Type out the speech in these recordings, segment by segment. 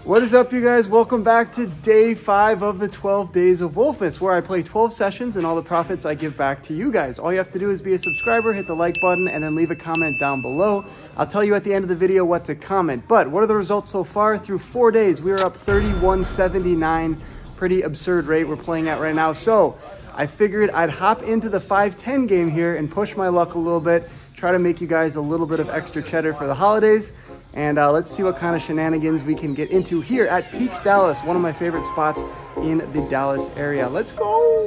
What is up, you guys? Welcome back to day 5 of the 12 days of Wolfmas, where I play 12 sessions and all the profits I give back to you guys. All you have to do is be a subscriber, hit the like button, and then leave a comment down below. I'll tell you at the end of the video what to comment. But what are the results so far? Through 4 days, we are up 31.79. Pretty absurd rate we're playing at right now. So I figured I'd hop into the 5-10 game here and push my luck a little bit, try to make you guys a little bit of extra cheddar for the holidays. And let's see what kind of shenanigans we can get into here at Peaks Dallas, one of my favorite spots in the Dallas area. Let's go!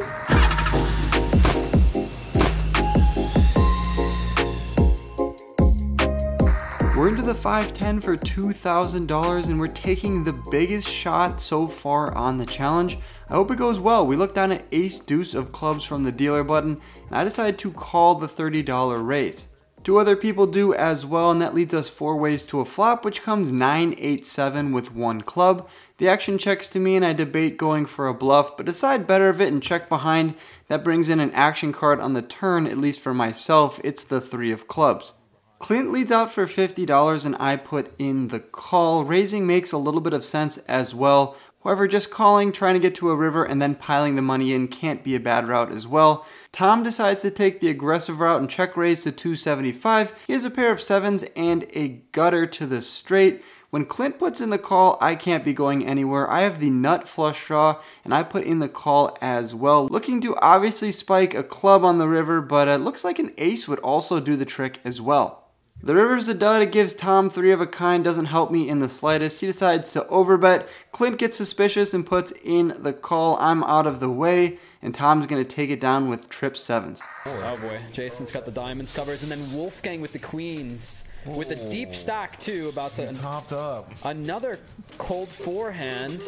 We're into the 5-10 for $2,000 and we're taking the biggest shot so far on the challenge. I hope it goes well. We look down at ace deuce of clubs from the dealer button and I decided to call the $30 raise. 2 other people do as well, and that leads us 4 ways to a flop, which comes 9-8-7 with 1 club. The action checks to me and I debate going for a bluff, but decide better of it and check behind. That brings in an action card on the turn, at least for myself. It's the 3 of clubs. Clint leads out for $50 and I put in the call. Raising makes a little bit of sense as well. However, just calling, trying to get to a river, and then piling the money in can't be a bad route as well. Tom decides to take the aggressive route and check raise to 275. He has a pair of 7s and a gutter to the straight. When Clint puts in the call, I can't be going anywhere. I have the nut flush draw, and I put in the call as well. Looking to obviously spike a club on the river, but it looks like an ace would also do the trick as well. The river's a dud. It gives Tom 3 of a kind, doesn't help me in the slightest. He decides to overbet. Clint gets suspicious and puts in the call. I'm out of the way, and Tom's going to take it down with trip 7s. Oh boy, Jason's got the diamonds covered, and then Wolfgang with the queens. With a deep stack too, about to topped up. Another cold forehand.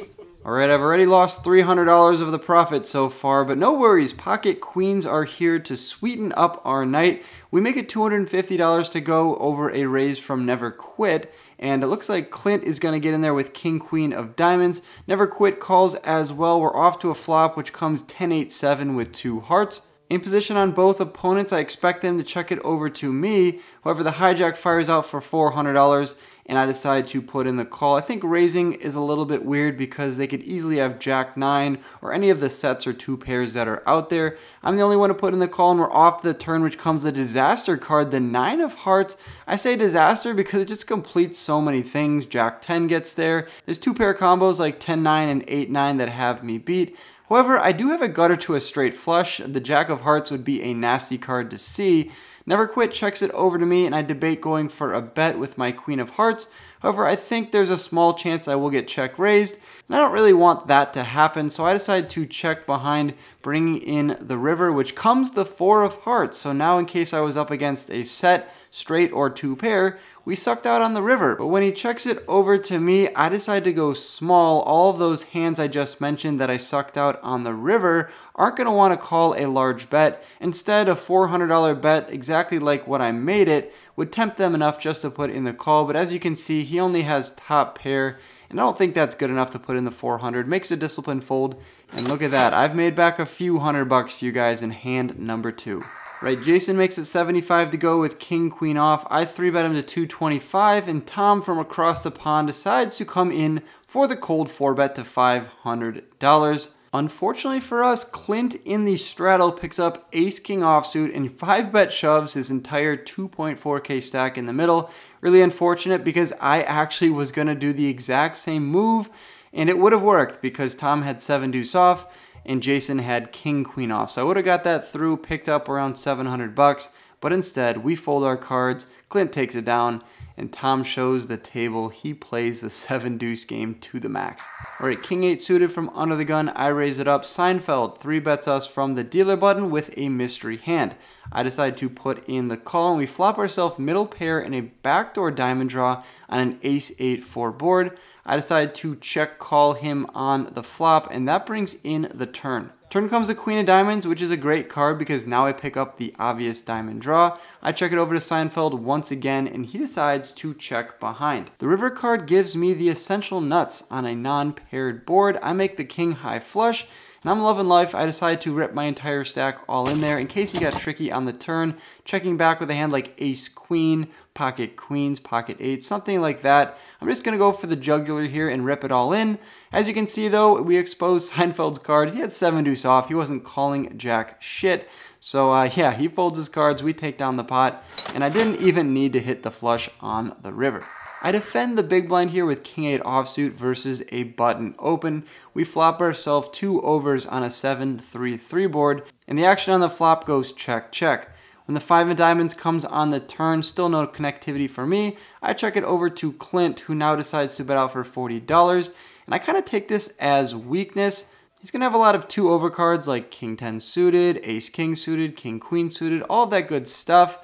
Alright, I've already lost $300 of the profit so far, but no worries, pocket queens are here to sweeten up our night. We make it $250 to go over a raise from Never Quit, and it looks like Clint is going to get in there with king queen of diamonds. Never Quit calls as well. We're off to a flop, which comes 10-8-7 with 2 hearts. In position on both opponents, I expect them to check it over to me. However, the hijack fires out for $400 and I decide to put in the call. I think raising is a little bit weird because they could easily have jack 9 or any of the sets or 2 pairs that are out there. I'm the only one to put in the call and we're off the turn, which comes the disaster card, the 9 of hearts. I say disaster because it just completes so many things. Jack 10 gets there. There's 2 pair combos like 10-9 and 8-9 that have me beat. However, I do have a gutter to a straight flush. The Jack of Hearts would be a nasty card to see. Never Quit checks it over to me and I debate going for a bet with my Queen of Hearts. However, I think there's a small chance I will get check raised, and I don't really want that to happen, so I decide to check behind, bringing in the river, which comes the 4 of hearts. So now in case I was up against a set, straight, or 2 pair, we sucked out on the river. But when he checks it over to me, I decide to go small. All of those hands I just mentioned that I sucked out on the river aren't going to want to call a large bet. Instead, a $400 bet, exactly like what I made it, would tempt them enough just to put in the call. But as you can see, he only has top pair, and I don't think that's good enough to put in the 400. Makes a disciplined fold, and look at that. I've made back a few $100 for you guys in hand number 2. Right, Jason makes it 75 to go with king queen off. I 3-bet him to 225, and Tom from across the pond decides to come in for the cold 4-bet to $500. Unfortunately for us, Clint in the straddle picks up ace king offsuit and 5-bet shoves his entire 2.4k stack in the middle. Really unfortunate because I actually was going to do the exact same move and it would have worked because Tom had 7 deuce off and Jason had king queen off. So I would have got that through, picked up around $700, but instead we fold our cards, Clint takes it down, and Tom shows the table. He plays the 7 deuce game to the max. All right, king 8 suited from under the gun. I raise it up. Seinfeld 3-bets us from the dealer button with a mystery hand. I decide to put in the call, and we flop ourselves middle pair in a backdoor diamond draw on an ace 8-4 board. I decide to check call him on the flop, and that brings in the turn. Turn comes the queen of diamonds, which is a great card because now I pick up the obvious diamond draw. I check it over to Seinfeld once again, and he decides to check behind. The river card gives me the essential nuts on a non-paired board. I make the king high flush, And I'm loving life. I decided to rip my entire stack all in there in case he got tricky on the turn, checking back with a hand like ace queen, pocket queens, pocket eights, something like that. I'm just gonna go for the jugular here and rip it all in. As you can see though, we exposed Seinfeld's card. He had 7 deuce off. He wasn't calling jack shit. So yeah, he folds his cards, we take down the pot, and I didn't even need to hit the flush on the river. I defend the big blind here with king 8 offsuit versus a button open. We flop ourselves 2 overs on a 7-3-3 board, and the action on the flop goes check, check. When the 5 of diamonds comes on the turn, still no connectivity for me, I check it over to Clint, who now decides to bet out for $40, and I kind of take this as weakness. He's going to have a lot of 2 over cards like king 10 suited, ace king suited, king queen suited, all of that good stuff.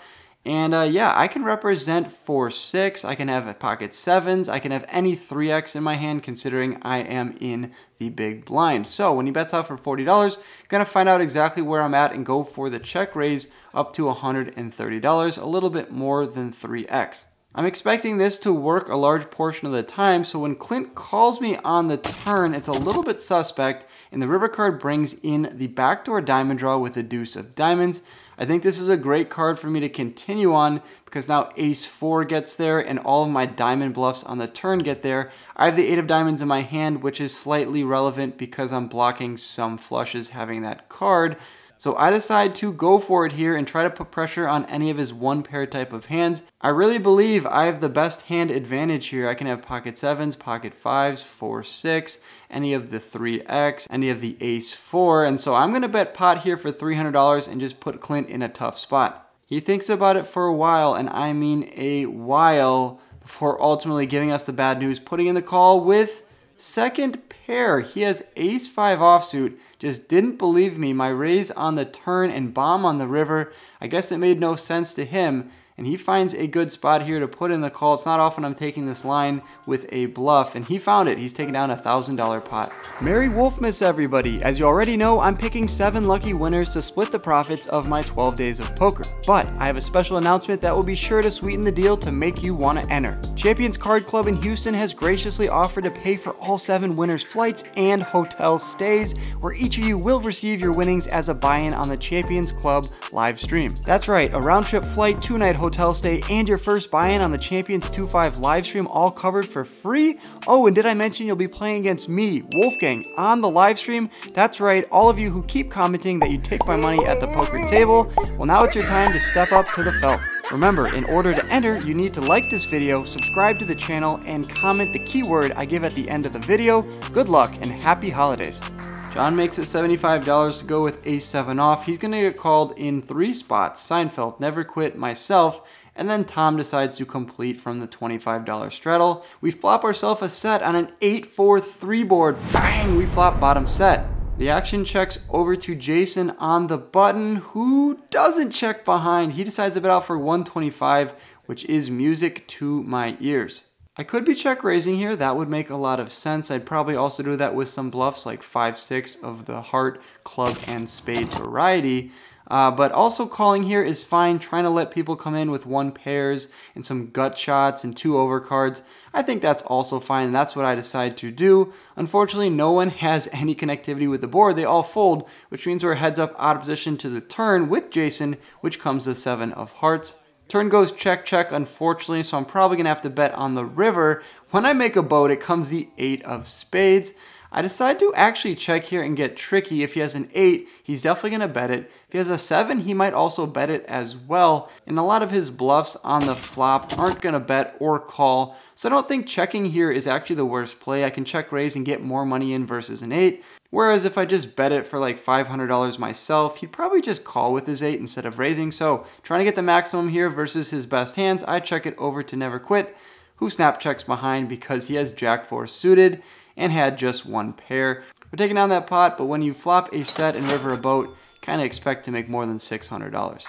And yeah, I can represent 4-6, I can have pocket 7s, I can have any 3x in my hand considering I am in the big blind. So when he bets out for $40, I'm going to find out exactly where I'm at and go for the check raise up to $130, a little bit more than 3x. I'm expecting this to work a large portion of the time, so when Clint calls me on the turn, it's a little bit suspect, and the river card brings in the backdoor diamond draw with the deuce of diamonds. I think this is a great card for me to continue on because now ace 4 gets there and all of my diamond bluffs on the turn get there. I have the 8 of diamonds in my hand, which is slightly relevant because I'm blocking some flushes having that card. So I decide to go for it here and try to put pressure on any of his 1 pair type of hands. I really believe I have the best hand advantage here. I can have pocket 7s, pocket 5s, 4-6, any of the 3x, any of the ace 4. And so I'm going to bet pot here for $300 and just put Clint in a tough spot. He thinks about it for a while, and I mean a while, before ultimately giving us the bad news, putting in the call with second pair. He has ace 5 offsuit. Just didn't believe me. My raise on the turn and bomb on the river. I guess it made no sense to him. And he finds a good spot here to put in the call. It's not often I'm taking this line with a bluff, and he found it. He's taking down a $1,000 pot. Merry Wolfmas, everybody. As you already know, I'm picking 7 lucky winners to split the profits of my 12 days of poker. But I have a special announcement that will be sure to sweeten the deal to make you want to enter. Champions Card Club in Houston has graciously offered to pay for all 7 winners' flights and hotel stays, where each of you will receive your winnings as a buy-in on the Champions Club live stream. That's right, a round-trip flight, 2-night hotel stay, and your first buy-in on the Champions 2-5 live stream, all covered for free. Oh, and did I mention you'll be playing against me, Wolfgang, on the live stream? That's right, all of you who keep commenting that you take my money at the poker table, well, now it's your time to step up to the felt. Remember, in order to enter, you need to like this video, subscribe to the channel, and comment the keyword I give at the end of the video. Good luck and happy holidays. John makes it $75 to go with ace 7 off. He's going to get called in 3 spots. Seinfeld, Never Quit, myself, and then Tom decides to complete from the $25 straddle. We flop ourselves a set on an 8-4-3 board. Bang! We flop bottom set. The action checks over to Jason on the button, who doesn't check behind. He decides to bet out for $125, which is music to my ears. I could be check raising here. That would make a lot of sense. I'd probably also do that with some bluffs like 5-6 of the heart, club, and spade variety. But also calling here is fine, trying to let people come in with 1 pairs and some gut shots and 2 overcards. I think that's also fine, and that's what I decide to do. Unfortunately, no one has any connectivity with the board. They all fold, which means we're heads up out of position to the turn with Jason, which comes the 7 of hearts. Turn goes check, check, unfortunately, so I'm probably going to have to bet on the river. When I make a boat, it comes the 8 of spades. I decide to actually check here and get tricky. If he has an 8, he's definitely going to bet it. If he has a 7, he might also bet it as well. And a lot of his bluffs on the flop aren't going to bet or call. So I don't think checking here is actually the worst play. I can check raise and get more money in versus an 8. Whereas if I just bet it for like $500 myself, he'd probably just call with his 8 instead of raising. So trying to get the maximum here versus his best hands, I check it over to Never Quit, who snap checks behind because he has Jack 4 suited and had just 1 pair. We're taking down that pot, but when you flop a set and river a boat, kind of expect to make more than $600.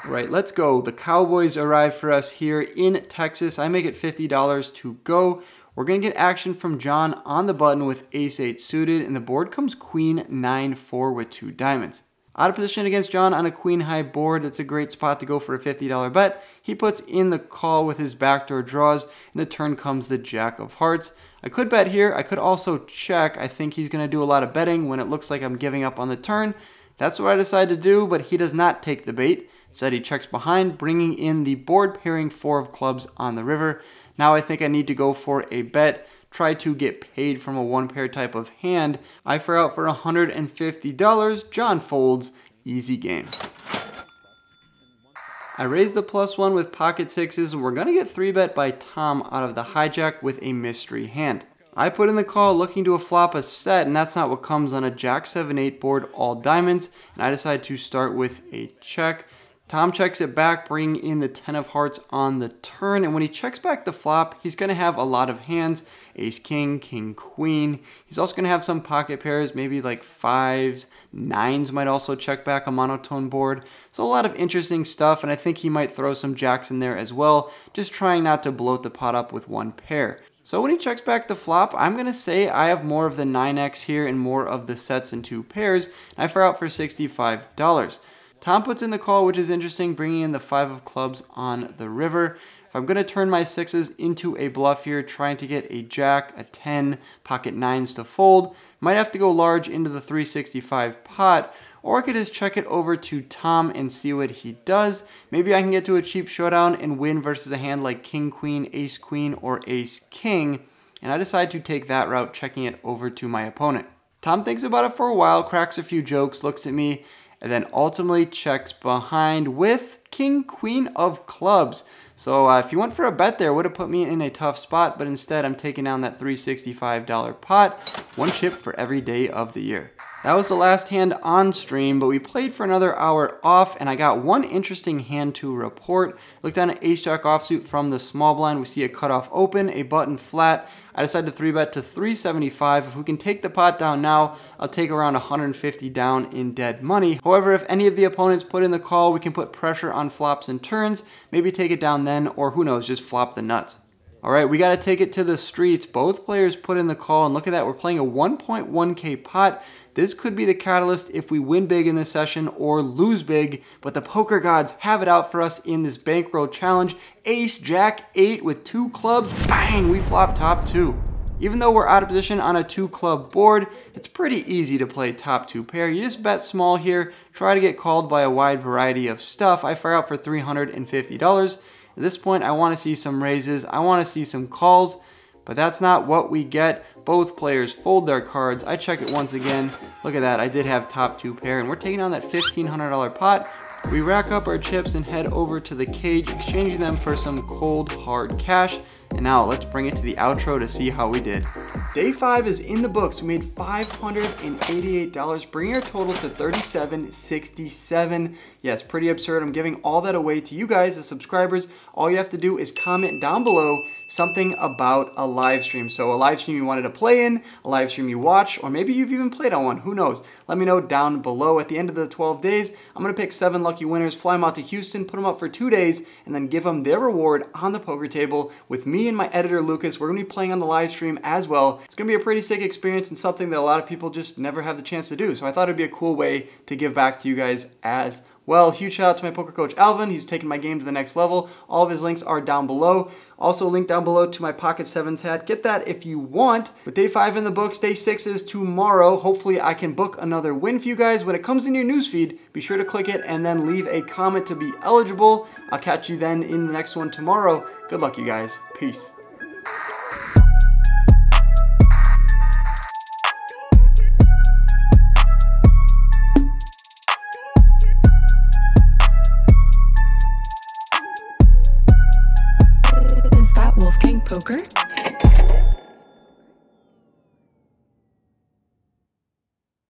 Right, let's go. The Cowboys arrive for us here in Texas. I make it $50 to go. We're going to get action from John on the button with ace 8 suited, and the board comes queen 9-4 with 2 diamonds. Out of position against John on a queen high board. That's a great spot to go for a $50 bet. He puts in the call with his backdoor draws, and the turn comes the jack of hearts. I could bet here. I could also check. I think he's going to do a lot of betting when it looks like I'm giving up on the turn. That's what I decided to do, but he does not take the bait. Instead, he checks behind, bringing in the board pairing 4 of clubs on the river. Now I think I need to go for a bet. Try to get paid from a 1-pair type of hand. I fire out for $150. John folds. Easy game. I raise the +1 with pocket 6s, and we're going to get 3-bet by Tom out of the hijack with a mystery hand. I put in the call looking to flop a set, and that's not what comes on a Jack 7-8 board, all diamonds, and I decide to start with a check. Tom checks it back, bringing in the 10 of hearts on the turn, and when he checks back the flop, he's going to have a lot of hands. Ace, king, king, queen. He's also going to have some pocket pairs, maybe like 5s, 9s might also check back a monotone board. So a lot of interesting stuff, and I think he might throw some jacks in there as well, just trying not to bloat the pot up with 1 pair. So when he checks back the flop, I'm going to say I have more of the 9x here and more of the sets and 2 pairs, and I fire out for $65. Tom puts in the call, which is interesting, bringing in the 5 of clubs on the river. If I'm going to turn my 6s into a bluff here, trying to get a jack, a 10, pocket 9s to fold, might have to go large into the 365 pot, or I could just check it over to Tom and see what he does. Maybe I can get to a cheap showdown and win versus a hand like king, queen, ace, queen, or ace, king, and I decide to take that route, checking it over to my opponent. Tom thinks about it for a while, cracks a few jokes, looks at me, and then ultimately checks behind with king, queen of clubs. So if you went for a bet there, it would have put me in a tough spot, but instead I'm taking down that $365 pot, 1 chip for every day of the year. That was the last hand on stream, but we played for another hour off, and I got one interesting hand to report. Look down at ace-jack offsuit from the small blind. We see a cutoff open, a button flat. I decided to 3-bet to 375. If we can take the pot down now, I'll take around 150 down in dead money. However, if any of the opponents put in the call, we can put pressure on flops and turns, maybe take it down then, or who knows, just flop the nuts. All right, we got to take it to the streets. Both players put in the call, and look at that, we're playing a 1.1K pot. This could be the catalyst if we win big in this session or lose big, but the poker gods have it out for us in this bankroll challenge. Ace, jack, 8 with 2 clubs, bang, we flop top 2. Even though we're out of position on a 2-club board, it's pretty easy to play top 2 pair. You just bet small here, try to get called by a wide variety of stuff. I fire out for $350. At this point, I want to see some raises, I want to see some calls, but that's not what we get. Both players fold their cards. I check it once again. Look at that, I did have top 2 pair, and we're taking on that $1,500 pot. We rack up our chips and head over to the cage, exchanging them for some cold, hard cash. And now let's bring it to the outro to see how we did. Day 5 is in the books. We made $588, bringing our total to $37.67. Yes, pretty absurd. I'm giving all that away to you guys, the subscribers. All you have to do is comment down below something about a live stream. So a live stream you wanted to play in, a live stream you watch, or maybe you've even played on one, who knows? Let me know down below. At the end of the 12 days, I'm gonna pick 7 lucky winners, fly them out to Houston, put them up for 2 days, and then give them their reward on the poker table with me and my editor, Lucas. We're gonna be playing on the live stream as well. It's gonna be a pretty sick experience and something that a lot of people just never have the chance to do. So I thought it'd be a cool way to give back to you guys as well. Huge shout out to my poker coach, Alvin. He's taking my game to the next level. All of his links are down below. Also, link down below to my Pocket 7s hat. Get that if you want. With day 5 in the books, day 6 is tomorrow. Hopefully, I can book another win for you guys. When it comes in your newsfeed, be sure to click it and then leave a comment to be eligible. I'll catch you then in the next one tomorrow. Good luck, you guys. Peace.